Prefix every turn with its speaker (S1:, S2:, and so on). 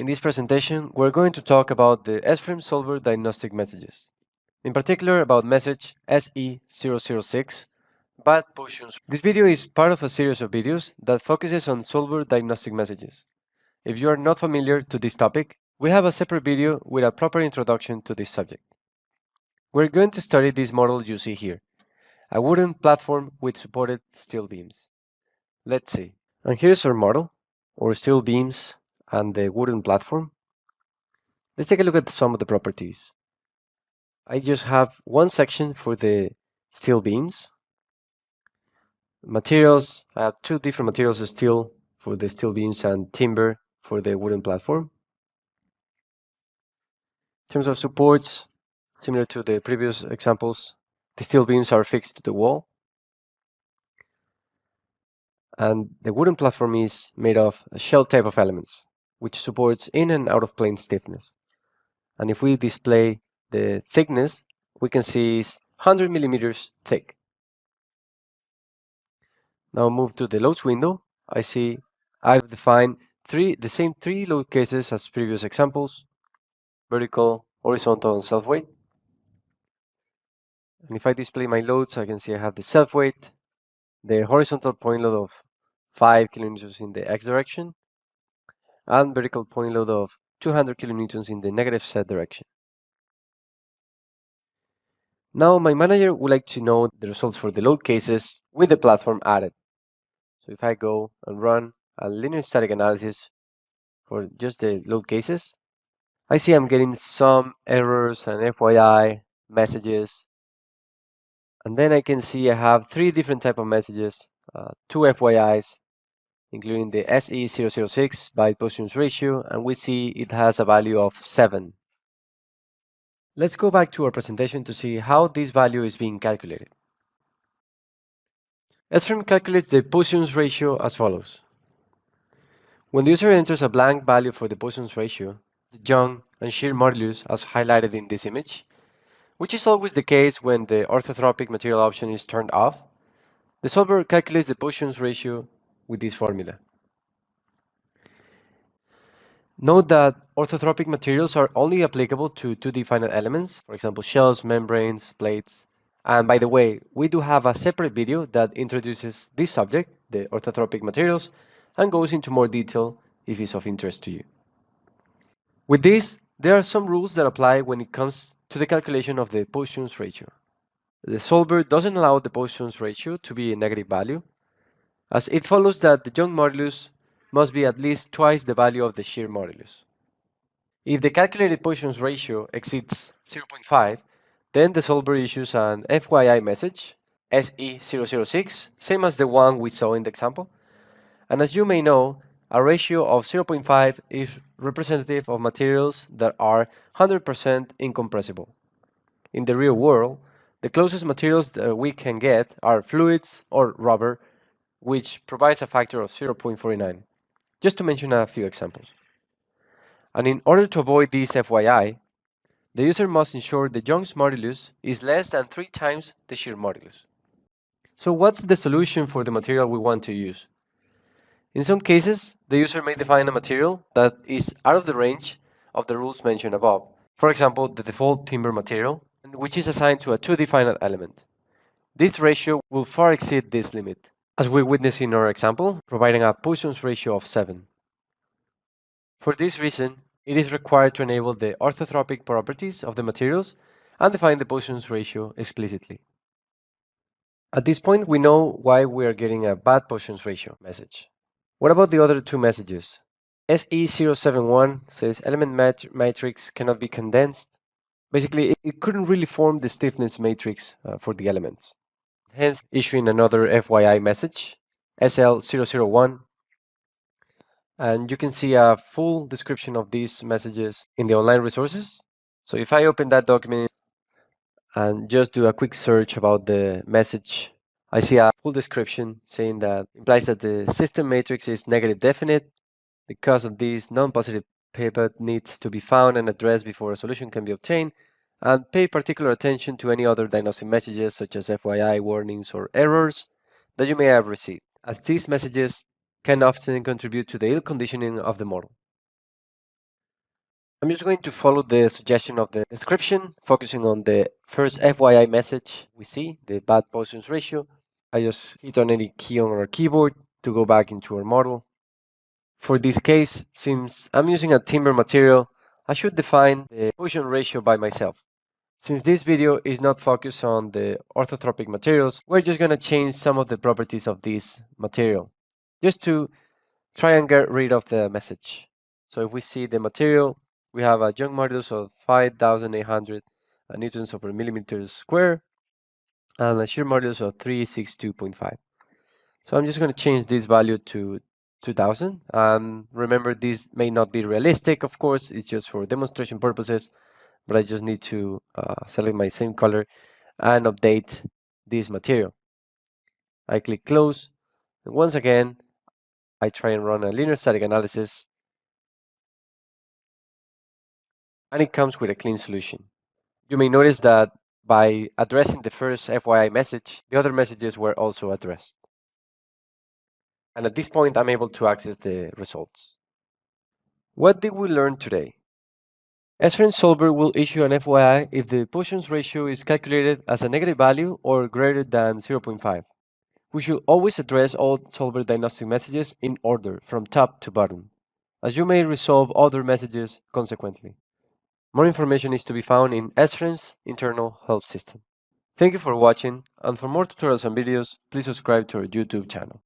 S1: In this presentation, we're going to talk about the SFrame Solver Diagnostic Messages, in particular about message SE006, bad potions. This video is part of a series of videos that focuses on Solver Diagnostic Messages. If you are not familiar to this topic, we have a separate video with a proper introduction to this subject. We're going to study this model you see here, a wooden platform with supported steel beams. Let's see. And here's our model, or steel beams and the wooden platform. Let's take a look at some of the properties. I just have one section for the steel beams. Materials, I have two different materials of steel for the steel beams and timber for the wooden platform. In terms of supports, similar to the previous examples, the steel beams are fixed to the wall. And the wooden platform is made of a shell type of elements, which supports in and out of plane stiffness. And if we display the thickness, we can see it's 100 millimeters thick. Now move to the loads window. I see I've defined the same three load cases as previous examples: vertical, horizontal, and self-weight. And if I display my loads, I can see I have the self-weight, the horizontal point load of 5 kilonewtons in the x direction, and vertical point load of 200 kilonewtons in the negative z direction. Now my manager would like to know the results for the load cases with the platform added. So if I go and run a linear static analysis for just the load cases, I see I'm getting some errors and FYI messages. And then I can see I have three different type of messages, two FYIs, including the SE006 by Poisson's ratio, and we see it has a value of 7. Let's go back to our presentation to see how this value is being calculated. SFrame calculates the Poisson's ratio as follows. When the user enters a blank value for the Poisson's ratio, the Young and shear modulus as highlighted in this image, which is always the case when the orthotropic material option is turned off, the solver calculates the Poisson's ratio with this formula. Note that orthotropic materials are only applicable to 2D finite elements, for example, shells, membranes, plates. And by the way, we do have a separate video that introduces this subject, the orthotropic materials, and goes into more detail if it's of interest to you. With this, there are some rules that apply when it comes to the calculation of the Poisson's ratio. The solver doesn't allow the Poisson's ratio to be a negative value, as it follows that the Young modulus must be at least twice the value of the shear modulus. If the calculated Poisson's ratio exceeds 0.5, then the solver issues an FYI message, SE006, same as the one we saw in the example. And as you may know, a ratio of 0.5 is representative of materials that are 100% incompressible. In the real world, the closest materials that we can get are fluids or rubber, which provides a factor of 0.49, just to mention a few examples. And in order to avoid this FYI, the user must ensure the Young's modulus is less than 3 times the shear modulus. So what's the solution for the material we want to use? In some cases, the user may define a material that is out of the range of the rules mentioned above. For example, the default timber material, which is assigned to a 2D finite element. This ratio will far exceed this limit, as we witnessed in our example, providing a Poisson's ratio of 7. For this reason, it is required to enable the orthotropic properties of the materials and define the Poisson's ratio explicitly. At this point, we know why we are getting a bad Poisson's ratio message. What about the other two messages? SE071 says element matrix cannot be condensed. Basically, it couldn't really form the stiffness matrix for the elements, hence issuing another FYI message, SL001. And you can see a full description of these messages in the online resources. So if I open that document and just do a quick search about the message, I see a full description saying that implies that the system matrix is negative definite. Because of this, non-positive pivot needs to be found and addressed before a solution can be obtained, and pay particular attention to any other diagnostic messages such as FYI warnings or errors that you may have received, as these messages can often contribute to the ill conditioning of the model. I'm just going to follow the suggestion of the description, focusing on the first FYI message we see, the bad Poisson's ratio. I just hit on any key on our keyboard to go back into our model. For this case, since I'm using a timber material, I should define the Poisson ratio by myself. Since this video is not focused on the orthotropic materials, we're just going to change some of the properties of this material, just to try and get rid of the message. So if we see the material, we have a Young modulus of 5,800 newtons over millimeter square, and a shear modulus of 362.5. So I'm just going to change this value to 2000. And remember, this may not be realistic, of course, it's just for demonstration purposes, but I just need to select my same color and update this material. I click close, and once again, I try and run a linear static analysis, and it comes with a clean solution. You may notice that by addressing the first FYI message, the other messages were also addressed. And at this point, I'm able to access the results. What did we learn today? SFRAM Solver will issue an FYI if the Poisson's ratio is calculated as a negative value or greater than 0.5. We should always address all Solver diagnostic messages in order from top to bottom, as you may resolve other messages consequently. More information is to be found in SFRAM's internal help system. Thank you for watching, and for more tutorials and videos, please subscribe to our YouTube channel.